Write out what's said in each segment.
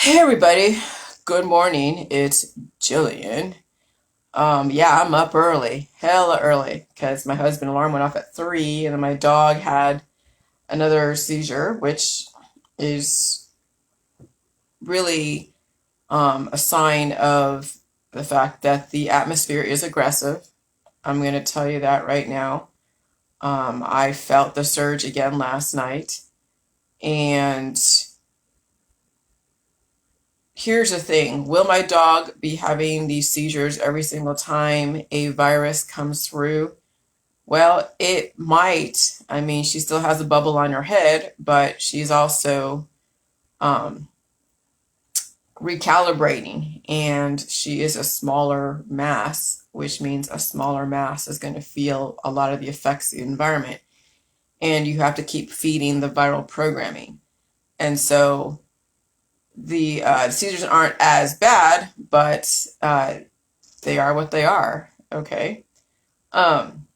Hey everybody, good morning. It's Jillian. Yeah, I'm up early, hella early, because my husband's alarm went off at 3, and then my dog had another seizure, which is really a sign of the fact that the atmosphere is aggressive. I'm going to tell you that right now. I felt the surge again last night, and here's the thing. Will my dog be having these seizures every single time a virus comes through? Well, it might. I mean, she still has a bubble on her head, but she's also um, recalibrating, and she is a smaller mass, which means a smaller mass is going to feel a lot of the effects of the environment. And you have to keep feeding the viral programming. And so the seizures aren't as bad, but they are what they are. Okay. Um,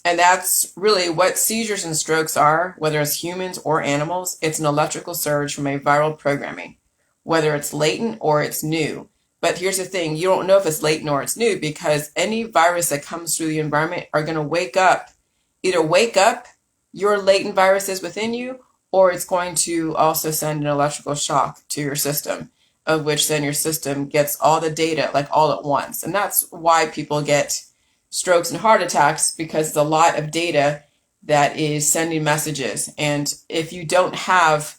and that's really what seizures and strokes are, whether it's humans or animals. It's an electrical surge from a viral programming, whether it's latent or it's new. But here's the thing, you don't know if it's latent or it's new because any virus that comes through the environment are going to either wake up your latent viruses within you, or it's going to also send an electrical shock to your system, of which then your system gets all the data like all at once. And that's why people get strokes and heart attacks, because it's a lot of data that is sending messages. And if you don't have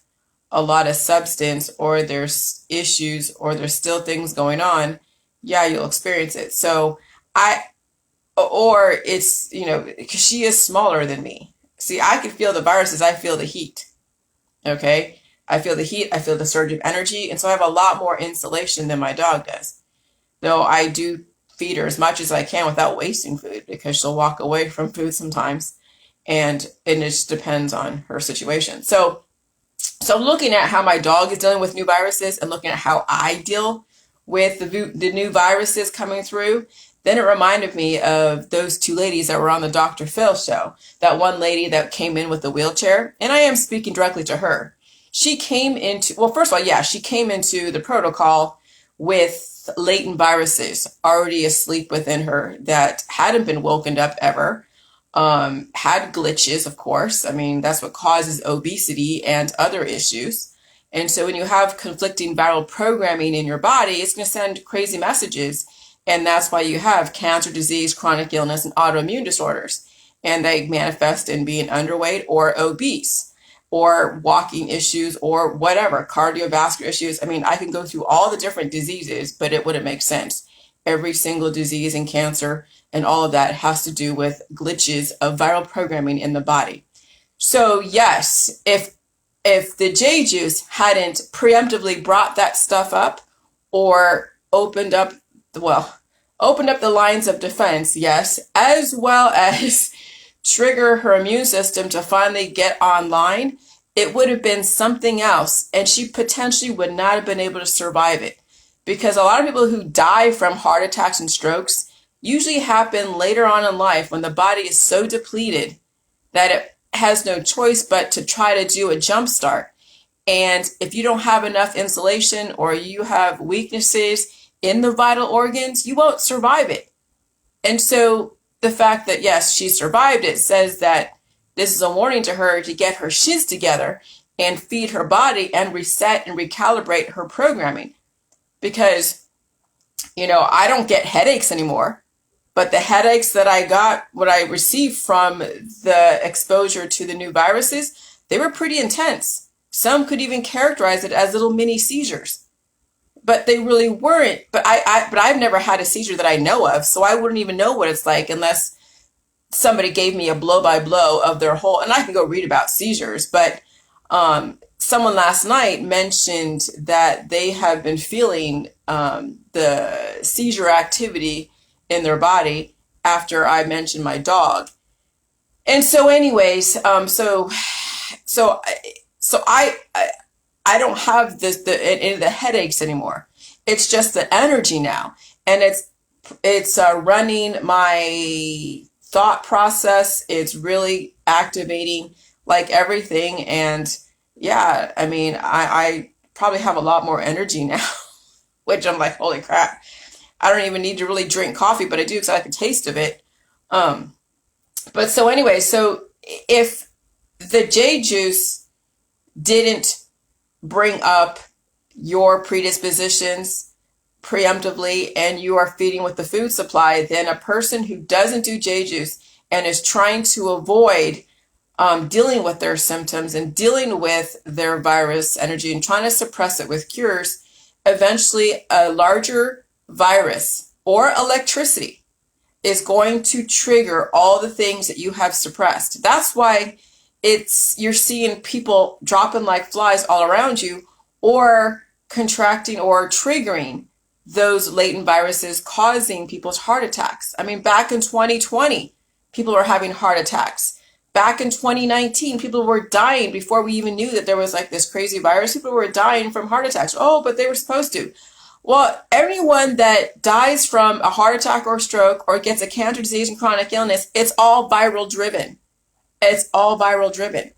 a lot of substance, or there's issues, or there's still things going on, yeah, you'll experience it. So I, or it's, because she is smaller than me. See, I can feel the viruses, I feel the heat. Okay. I feel the heat, I feel the surge of energy. And so I have a lot more insulation than my dog does. Though I do feed her as much as I can without wasting food, because she'll walk away from food sometimes, and it just depends on her situation. So looking at how my dog is dealing with new viruses and looking at how I deal with the new viruses coming through, then it reminded me of those two ladies that were on the Dr. Phil show. That one lady that came in with the wheelchair, and I am speaking directly to her. She came into, well, first of all, yeah, she came into the protocol with latent viruses already asleep within her that hadn't been woken up ever, had glitches, of course. I mean, that's what causes obesity and other issues. And so when you have conflicting viral programming in your body, it's going to send crazy messages. And that's why you have cancer, disease, chronic illness, and autoimmune disorders. And they manifest in being underweight or obese, or walking issues, or whatever, cardiovascular issues. I mean, I can go through all the different diseases, but it wouldn't make sense. Every single disease and cancer and all of that has to do with glitches of viral programming in the body. So yes, if the J juice hadn't preemptively brought that stuff up, or opened up the lines of defense, yes, as well as trigger her immune system to finally get online, it would have been something else, and she potentially would not have been able to survive it. Because a lot of people who die from heart attacks and strokes usually happen later on in life, when the body is so depleted that it has no choice but to try to do a jump start. And if you don't have enough insulation, or you have weaknesses in the vital organs, you won't survive it. And so the fact that, yes, she survived it says that this is a warning to her to get her shiz together and feed her body and reset and recalibrate her programming. Because, I don't get headaches anymore, but the headaches that I got, what I received from the exposure to the new viruses, they were pretty intense. Some could even characterize it as little mini seizures, but they really weren't. But I've never had a seizure that I know of, so I wouldn't even know what it's like unless somebody gave me a blow by blow of their whole, and I can go read about seizures, but someone last night mentioned that they have been feeling the seizure activity in their body after I mentioned my dog. And so anyways, so I don't have the headaches anymore. It's just the energy now, and it's running my thought process. It's really activating like everything. And yeah, I mean, I probably have a lot more energy now, which I'm like, holy crap. I don't even need to really drink coffee, but I do because I like the taste of it. Um, but so anyway, so if the J juice didn't bring up your predispositions preemptively and you are feeding with the food supply, then a person who doesn't do J juice and is trying to avoid dealing with their symptoms and dealing with their virus energy and trying to suppress it with cures, eventually a larger virus or electricity is going to trigger all the things that you have suppressed. That's why you're seeing people dropping like flies all around you, or contracting or triggering those latent viruses causing people's heart attacks. I mean, back in 2020, people were having heart attacks. Back in 2019, people were dying before we even knew that there was like this crazy virus. People were dying from heart attacks. Oh, but they were supposed to. Well, anyone that dies from a heart attack or stroke or gets a cancer disease and chronic illness, it's all viral driven. It's all viral driven.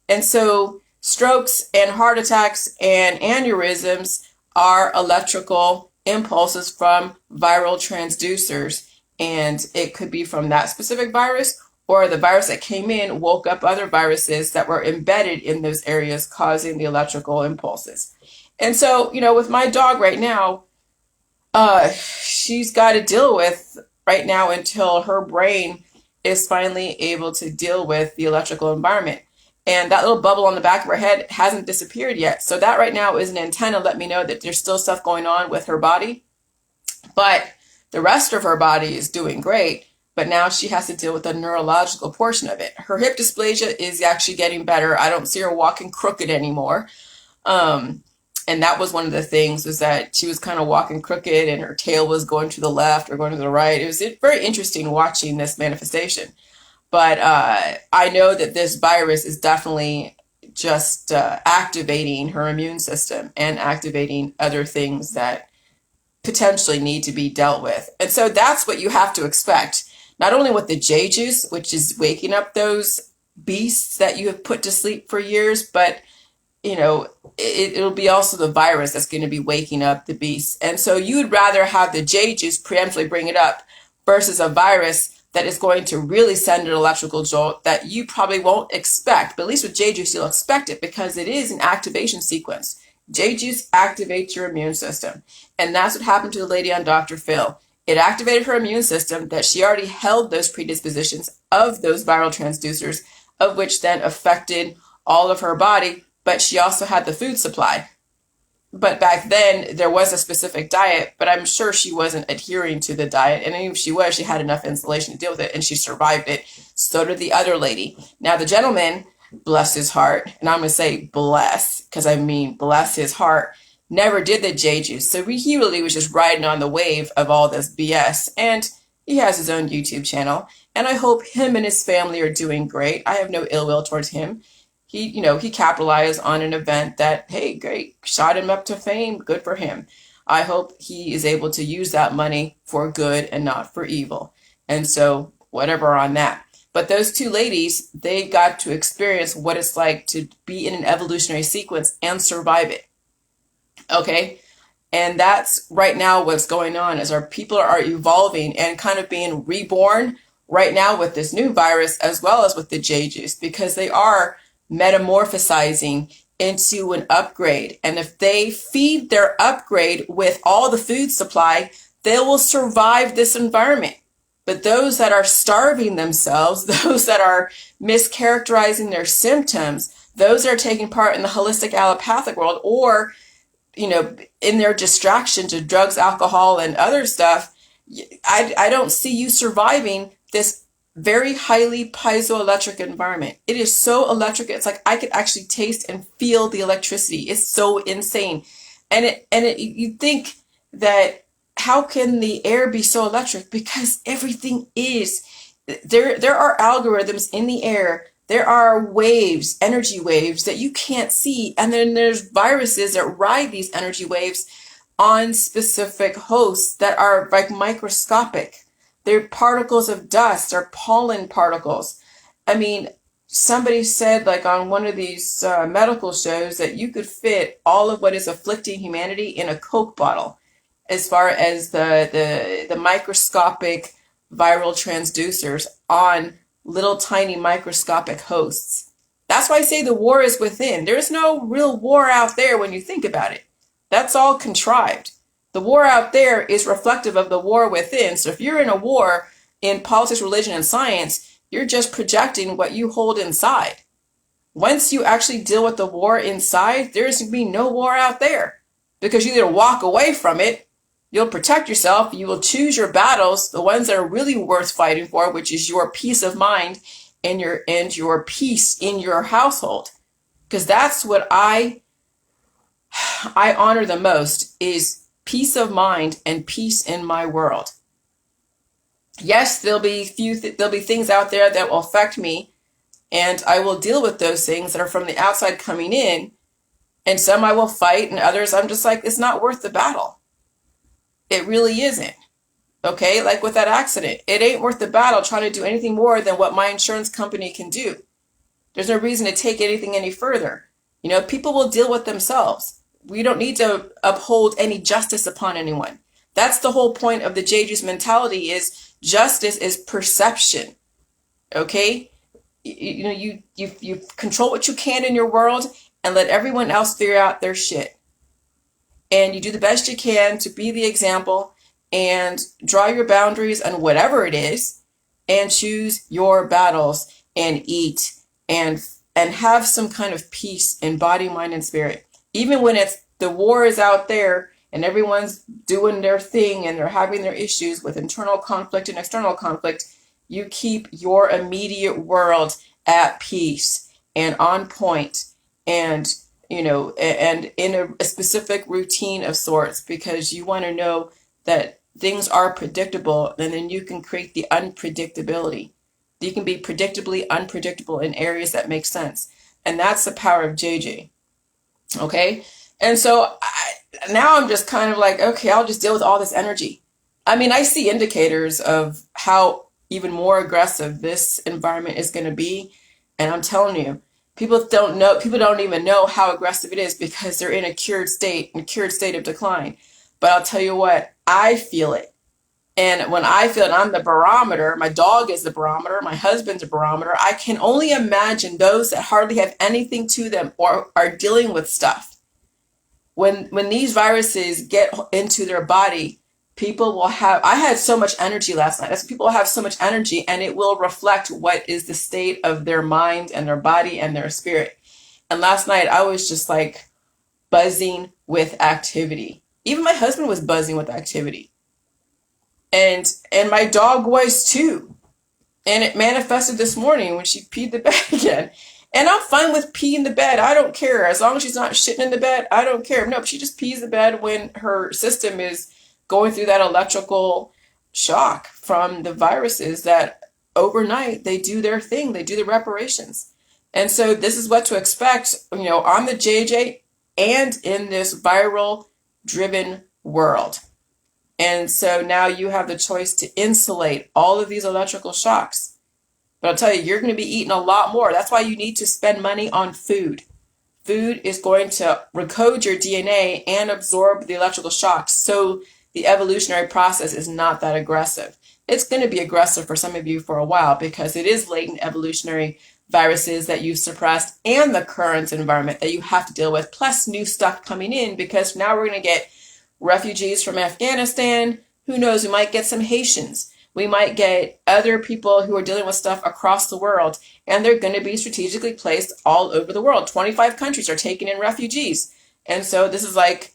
And so strokes and heart attacks and aneurysms are electrical impulses from viral transducers. And it could be from that specific virus, or the virus that came in woke up other viruses that were embedded in those areas causing the electrical impulses. And so, with my dog right now, she's got to deal with right now until her brain is finally able to deal with the electrical environment. And that little bubble on the back of her head hasn't disappeared yet. So that right now is an antenna let me know that there's still stuff going on with her body. But the rest of her body is doing great. But now she has to deal with the neurological portion of it. Her hip dysplasia is actually getting better. I don't see her walking crooked anymore. And that was one of the things, was that she was kind of walking crooked and her tail was going to the left or going to the right. It was very interesting watching this manifestation. But I know that this virus is definitely just activating her immune system and activating other things that potentially need to be dealt with. And so that's what you have to expect. Not only with the J juice, which is waking up those beasts that you have put to sleep for years, but it'll be also the virus that's going to be waking up the beast. And so you'd rather have the J juice preemptively bring it up versus a virus that is going to really send an electrical jolt that you probably won't expect. But at least with J juice, you'll expect it because it is an activation sequence. J juice activates your immune system. And that's what happened to the lady on Dr. Phil. It activated her immune system, that she already held those predispositions of those viral transducers, of which then affected all of her body. But she also had the food supply. But back then, there was a specific diet, but I'm sure she wasn't adhering to the diet. And even if she was, she had enough insulation to deal with it, and she survived it. So did the other lady. Now, the gentleman, bless his heart, and I'm going to say bless, because I mean bless his heart, never did the J juice. So he really was just riding on the wave of all this BS. And he has his own YouTube channel. And I hope him and his family are doing great. I have no ill will towards him. He capitalized on an event that, hey, great, shot him up to fame. Good for him. I hope he is able to use that money for good and not for evil. And so whatever on that. But those two ladies, they got to experience what it's like to be in an evolutionary sequence and survive it. Okay. And that's right now what's going on, is our people are evolving and kind of being reborn right now with this new virus, as well as with the J juice, because they are metamorphosizing into an upgrade. And if they feed their upgrade with all the food supply, they will survive this environment. But those that are starving themselves, those that are mischaracterizing their symptoms, those that are taking part in the holistic allopathic world, or, in their distraction to drugs, alcohol, and other stuff, I don't see you surviving this very highly piezoelectric environment. It is so electric. It's like I could actually taste and feel the electricity. It's so insane. And you think that, how can the air be so electric? Because everything is. There are algorithms in the air. There are waves, energy waves that you can't see. And then there's viruses that ride these energy waves on specific hosts that are like microscopic. They're particles of dust, or pollen particles. I mean, somebody said, like on one of these medical shows, that you could fit all of what is afflicting humanity in a Coke bottle, as far as the microscopic viral transducers on little tiny microscopic hosts. That's why I say the war is within. There's no real war out there when you think about it. That's all contrived. The war out there is reflective of the war within. So if you're in a war in politics, religion, and science, you're just projecting what you hold inside. Once you actually deal with the war inside, there's going to be no war out there, because you either walk away from it, you'll protect yourself, you will choose your battles, the ones that are really worth fighting for, which is your peace of mind and your peace in your household. Because that's what I honor the most, is peace of mind and peace in my world. Yes, there'll be things out there that will affect me, and I will deal with those things that are from the outside coming in, and some I will fight, and others I'm just like, it's not worth the battle. It really isn't. Okay, like with that accident, it ain't worth the battle trying to do anything more than what my insurance company can do. There's no reason to take anything any further. You know, people will deal with themselves. We don't need to uphold any justice upon anyone. That's the whole point of the JJ's mentality, is justice is perception. Okay? You control what you can in your world and let everyone else figure out their shit. And you do the best you can to be the example and draw your boundaries on whatever it is, and choose your battles and eat and have some kind of peace in body, mind, and spirit. Even when the war is out there and everyone's doing their thing and they're having their issues with internal conflict and external conflict, you keep your immediate world at peace and on point, and and in a specific routine of sorts, because you want to know that things are predictable, and then you can create the unpredictability. You can be predictably unpredictable in areas that make sense. And that's the power of JJ. Okay? And so now I'm just kind of like, okay, I'll just deal with all this energy. I mean, I see indicators of how even more aggressive this environment is going to be. And I'm telling you, people don't even know how aggressive it is, because they're in a cured state of decline. But I'll tell you what, I feel it. And when I feel it, I'm the barometer. My dog is the barometer. My husband's a barometer. I can only imagine those that hardly have anything to them or are dealing with stuff. When these viruses get into their body, people will have, I had so much energy last night. People have so much energy, and it will reflect what is the state of their mind and their body and their spirit. And last night I was just like buzzing with activity. Even my husband was buzzing with activity. And my dog was too. And it manifested this morning when she peed the bed again. And I'm fine with peeing the bed. I don't care. As long as she's not shitting in the bed, I don't care. No, she just pees the bed when her system is going through that electrical shock from the viruses that overnight they do their thing. They do the reparations. And so this is what to expect, on the JJ and in this viral driven world. And so now you have the choice to insulate all of these electrical shocks. But I'll tell you, you're going to be eating a lot more. That's why you need to spend money on food. Food is going to recode your DNA and absorb the electrical shocks. So the evolutionary process is not that aggressive. It's going to be aggressive for some of you for a while, because it is latent evolutionary viruses that you've suppressed, and the current environment that you have to deal with, plus new stuff coming in, because now we're going to get refugees from Afghanistan. Who knows? We might get some Haitians. We might get other people who are dealing with stuff across the world, and they're going to be strategically placed all over the world. 25 countries are taking in refugees. And so this is like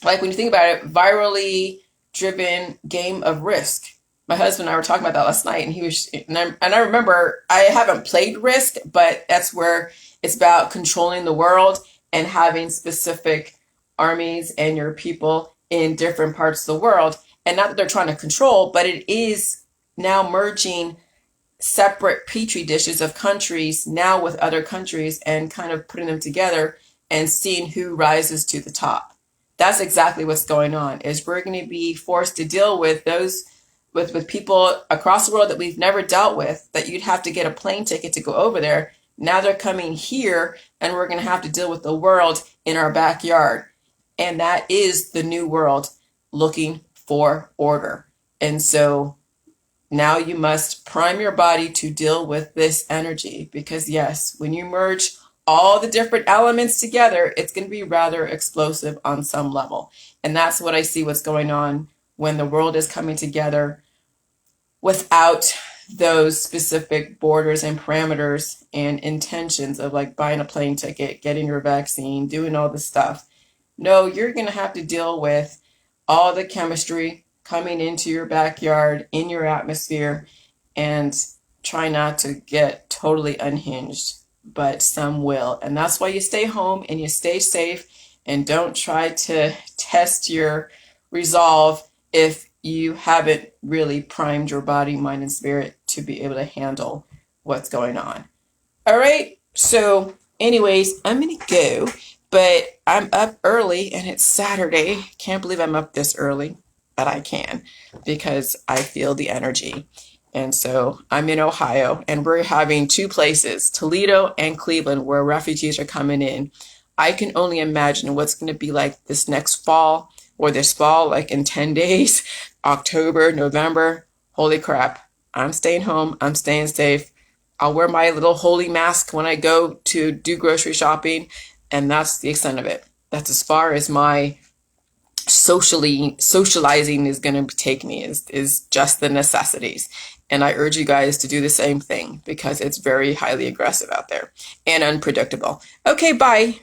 when you think about it, virally driven game of Risk. My husband and I were talking about that last night, and I remember, I haven't played Risk, but that's where it's about controlling the world and having specific armies and your people in different parts of the world. And not that they're trying to control, but it is now merging separate petri dishes of countries now with other countries, and kind of putting them together and seeing who rises to the top. That's exactly what's going on, is we're going to be forced to deal with those with people across the world that we've never dealt with, that you'd have to get a plane ticket to go over there. Now they're coming here, and we're going to have to deal with the world in our backyard. And that is the new world looking for order. And so now you must prime your body to deal with this energy, because yes, when you merge all the different elements together, it's going to be rather explosive on some level. And that's what I see what's going on when the world is coming together without those specific borders and parameters and intentions of like buying a plane ticket, getting your vaccine, doing all this stuff. No, you're going to have to deal with all the chemistry coming into your backyard, in your atmosphere, and try not to get totally unhinged, but some will. And that's why you stay home and you stay safe, and don't try to test your resolve if you haven't really primed your body, mind, and spirit to be able to handle what's going on. All right. So anyways, I'm going to go, but I'm up early and it's Saturday. Can't believe I'm up this early, but I can because I feel the energy. And so I'm in Ohio, and we're having two places, Toledo and Cleveland, where refugees are coming in. I can only imagine what's going to be like this next fall, or this fall, like in 10 days, October, November. Holy crap. I'm staying home. I'm staying safe. I'll wear my little holy mask when I go to do grocery shopping, and that's the extent of it. That's as far as my socializing is going to take me, is just the necessities. And I urge you guys to do the same thing, because it's very highly aggressive out there and unpredictable. Okay, bye.